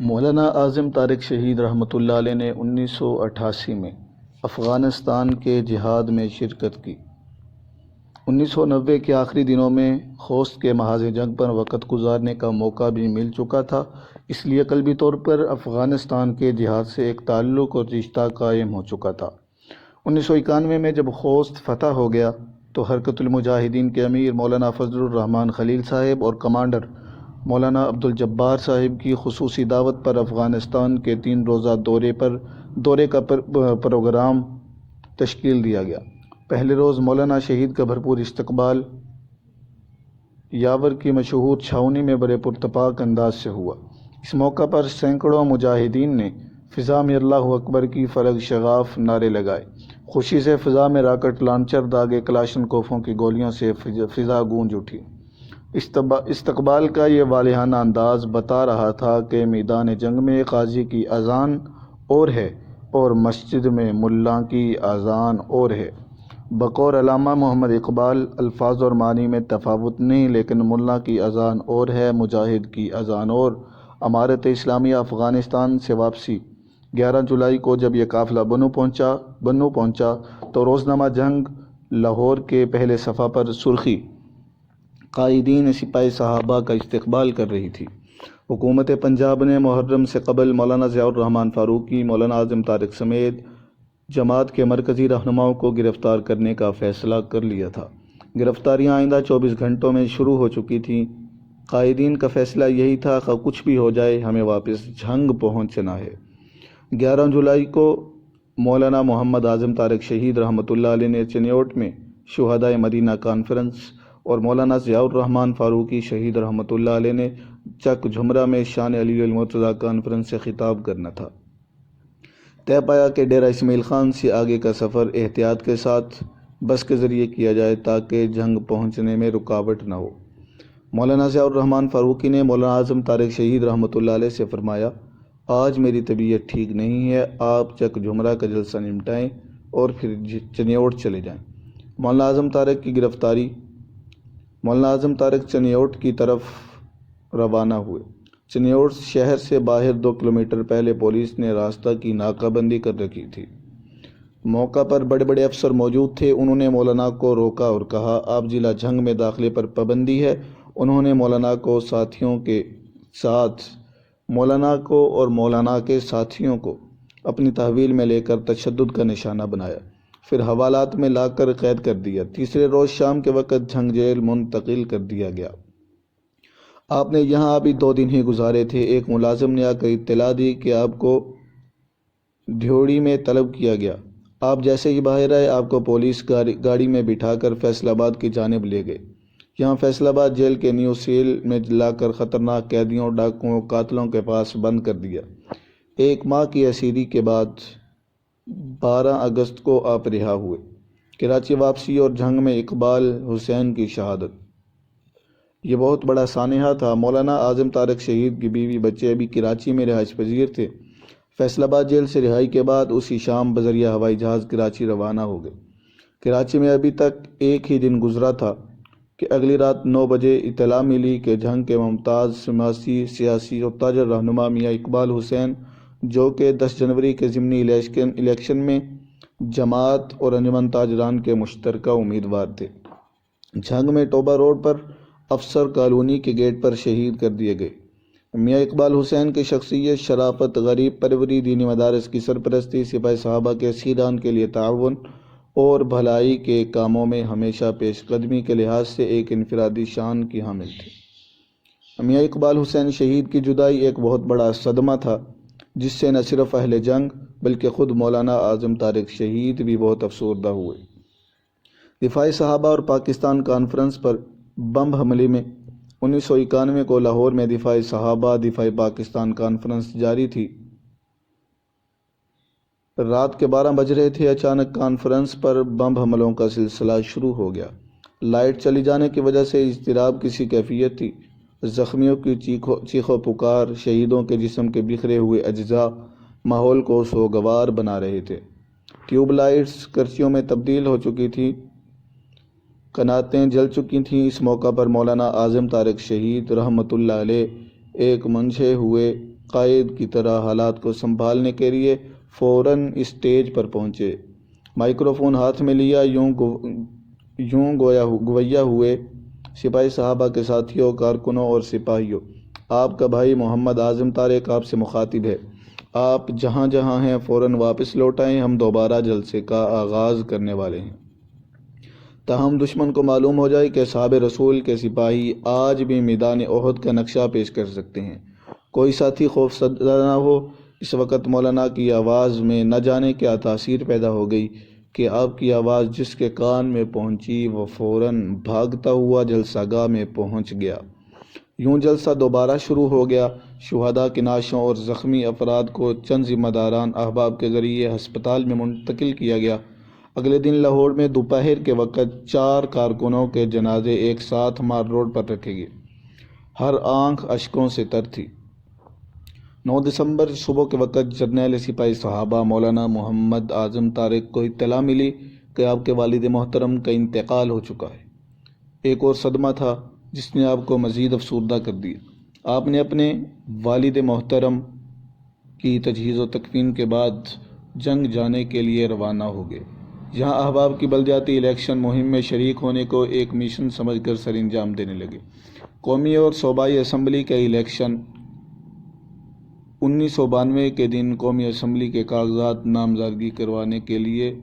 مولانا اعظم طارق شہید رحمۃ اللہ علیہ نے 1988 میں افغانستان کے جہاد میں شرکت کی۔ 1990 کے آخری دنوں میں خوست کے محاذ جنگ پر وقت گزارنے کا موقع بھی مل چکا تھا، اس لیے قلبی طور پر افغانستان کے جہاد سے ایک تعلق اور رشتہ قائم ہو چکا تھا۔ 1991 میں جب خوست فتح ہو گیا تو حرکت المجاہدین کے امیر مولانا فضل الرحمان خلیل صاحب اور کمانڈر مولانا عبدالجبار صاحب کی خصوصی دعوت پر افغانستان کے 3 روزہ دورے کا پروگرام تشکیل دیا گیا۔ پہلے روز مولانا شہید کا بھرپور استقبال یاور کی مشہور چھاؤنی میں بڑے پرتپاک انداز سے ہوا۔ اس موقع پر سینکڑوں مجاہدین نے فضا میں اللہ اکبر کی فلک شغاف نعرے لگائے۔ خوشی سے فضا میں راکٹ لانچر داغے کلاشنکوفوں کی گولیوں سے فضا گونج اٹھی۔ استقبال کا یہ والہانہ انداز بتا رہا تھا کہ میدان جنگ میں قاضی کی اذان اور ہے اور مسجد میں ملا کی اذان اور ہے۔ بقول علامہ محمد اقبال، الفاظ اور معنی میں تفاوت نہیں، لیکن ملا کی اذان اور ہے، مجاہد کی اذان اور۔ امارت اسلامیہ افغانستان سے واپسی 11 جولائی کو جب یہ قافلہ بنو پہنچا تو روزنامہ جنگ لاہور کے پہلے صفحہ پر سرخی قائدین سپاہی صحابہ کا استقبال کر رہی تھی۔ حکومت پنجاب نے محرم سے قبل مولانا ضیاء الرحمن فاروقی، مولانا اعظم طارق سمیت جماعت کے مرکزی رہنماؤں کو گرفتار کرنے کا فیصلہ کر لیا تھا۔ گرفتاریاں آئندہ 24 گھنٹوں میں شروع ہو چکی تھیں۔ قائدین کا فیصلہ یہی تھا کہ کچھ بھی ہو جائے ہمیں واپس جھنگ پہنچنا ہے۔ 11 جولائی کو مولانا محمد اعظم طارق شہید رحمۃ اللہ علیہ نے چنیوٹ میں شہدائے مدینہ کانفرنس اور مولانا ضیاء الرحمن فاروقی شہید رحمۃ اللہ علیہ نے چک جھمرہ میں شان علی المرتضیٰ کانفرنس سے خطاب کرنا تھا۔ طے پایا کہ ڈیرہ اسماعیل خان سے آگے کا سفر احتیاط کے ساتھ بس کے ذریعے کیا جائے تاکہ جنگ پہنچنے میں رکاوٹ نہ ہو۔ مولانا ضیاء الرحمن فاروقی نے مولانا اعظم طارق شہید رحمۃ اللہ علیہ سے فرمایا، آج میری طبیعت ٹھیک نہیں ہے، آپ چک جھمرہ کا جلسہ نمٹائیں اور پھر چنیوٹ چلے جائیں۔ مولانا اعظم طارق کی گرفتاری۔ مولانا اعظم طارق چنیوٹ کی طرف روانہ ہوئے۔ چنیوٹ شہر سے باہر 2 کلومیٹر پہلے پولیس نے راستہ کی ناکہ بندی کر رکھی تھی۔ موقع پر بڑے بڑے افسر موجود تھے، انہوں نے مولانا کو روکا اور کہا، آپ ضلع جھنگ میں داخلے پر پابندی ہے۔ انہوں نے مولانا کو اور مولانا کے ساتھیوں کو اپنی تحویل میں لے کر تشدد کا نشانہ بنایا، پھر حوالات میں لا کر قید کر دیا۔ تیسرے روز شام کے وقت جھنگ جیل منتقل کر دیا گیا۔ آپ نے یہاں ابھی 2 دن ہی گزارے تھے۔ ایک ملازم نے آ کر اطلاع دی کہ آپ کو ڈھیوڑی میں طلب کیا گیا۔ آپ جیسے ہی باہر آئے، آپ کو پولیس گاڑی میں بٹھا کر فیصل آباد کی جانب لے گئے۔ یہاں فیصل آباد جیل کے نیو سیل میں لا کر خطرناک قیدیوں، ڈاکوؤں، قاتلوں کے پاس بند کر دیا۔ 1 ماہ کی اسیری کے بعد 12 اگست کو آپ رہا ہوئے۔ کراچی واپسی اور جنگ میں اقبال حسین کی شہادت۔ یہ بہت بڑا سانحہ تھا۔ مولانا اعظم طارق شہید کی بیوی بچے ابھی کراچی میں رہائش پذیر تھے۔ فیصل آباد جیل سے رہائی کے بعد اسی شام بذریعہ ہوائی جہاز کراچی روانہ ہو گئے۔ کراچی میں ابھی تک ایک ہی دن گزرا تھا کہ اگلی رات 9 بجے اطلاع ملی کہ جنگ کے ممتاز سیاسی اور تاجر رہنما میاں اقبال حسین، جو کہ 10 جنوری کے ضمنی الیکشن میں جماعت اور انجمن تاجران کے مشترکہ امیدوار تھے، جنگ میں ٹوبہ روڈ پر افسر کالونی کے گیٹ پر شہید کر دیے گئے۔ میاں اقبال حسین کی شخصیت، شرافت، غریب پروری، دینی مدارس کی سرپرستی، سپاہی صحابہ کے اسیران کے لیے تعاون اور بھلائی کے کاموں میں ہمیشہ پیش قدمی کے لحاظ سے ایک انفرادی شان کی حامل تھی۔ میاں اقبال حسین شہید کی جدائی ایک بہت بڑا صدمہ تھا، جس سے نہ صرف اہل جنگ بلکہ خود مولانا اعظم طارق شہید بھی بہت افسردہ ہوئے۔ دفاعی صحابہ اور پاکستان کانفرنس پر بم حملے میں 1991 کو لاہور میں دفاعی صحابہ دفاعی پاکستان کانفرنس جاری تھی۔ رات کے 12 بج رہے تھے، اچانک کانفرنس پر بم حملوں کا سلسلہ شروع ہو گیا۔ لائٹ چلی جانے کی وجہ سے اضطراب کی سی کیفیت تھی۔ زخمیوں کی چیخ و پکار، شہیدوں کے جسم کے بکھرے ہوئے اجزاء ماحول کو سوگوار بنا رہے تھے۔ ٹیوب لائٹس کرسیوں میں تبدیل ہو چکی تھیں، قناتیں جل چکی تھیں۔ اس موقع پر مولانا اعظم طارق شہید رحمۃ اللہ علیہ ایک منجھے ہوئے قائد کی طرح حالات کو سنبھالنے کے لیے فوراً اسٹیج پر پہنچے۔ مائکروفون ہاتھ میں لیا، یوں گویا ہوئے، سپاہی صحابہ کے ساتھیوں، کارکنوں اور سپاہیوں، آپ کا بھائی محمد اعظم طارق آپ سے مخاطب ہے۔ آپ جہاں جہاں ہیں فوراً واپس لوٹ آئیں، ہم دوبارہ جلسے کا آغاز کرنے والے ہیں۔ تاہم دشمن کو معلوم ہو جائے کہ اصحاب رسول کے سپاہی آج بھی میدان احد کا نقشہ پیش کر سکتے ہیں، کوئی ساتھی خوف زدہ نہ ہو۔ اس وقت مولانا کی آواز میں نہ جانے کیا تاثیر پیدا ہو گئی کہ آپ کی آواز جس کے کان میں پہنچی وہ فوراً بھاگتا ہوا جلسہ گاہ میں پہنچ گیا۔ یوں جلسہ دوبارہ شروع ہو گیا۔ شہداء کی نعشوں اور زخمی افراد کو چند ذمہ داران احباب کے ذریعے ہسپتال میں منتقل کیا گیا۔ اگلے دن لاہور میں دوپہر کے وقت 4 کارکنوں کے جنازے ایک ساتھ مار روڈ پر رکھے گئے۔ ہر آنکھ اشکوں سے تر تھی۔ 9 دسمبر صبح کے وقت جرنیل سپاہی صحابہ مولانا محمد اعظم طارق کو اطلاع ملی کہ آپ کے والد محترم کا انتقال ہو چکا ہے۔ ایک اور صدمہ تھا جس نے آپ کو مزید افسردہ کر دیا۔ آپ نے اپنے والد محترم کی تجہیز و تکفین کے بعد جنگ جانے کے لیے روانہ ہو گئے۔ یہاں احباب کی بلدیاتی الیکشن مہم میں شریک ہونے کو ایک مشن سمجھ کر سر انجام دینے لگے۔ قومی اور صوبائی اسمبلی کے الیکشن 1992 کے دن قومی اسمبلی کے کاغذات نامزدگی کروانے کے لیے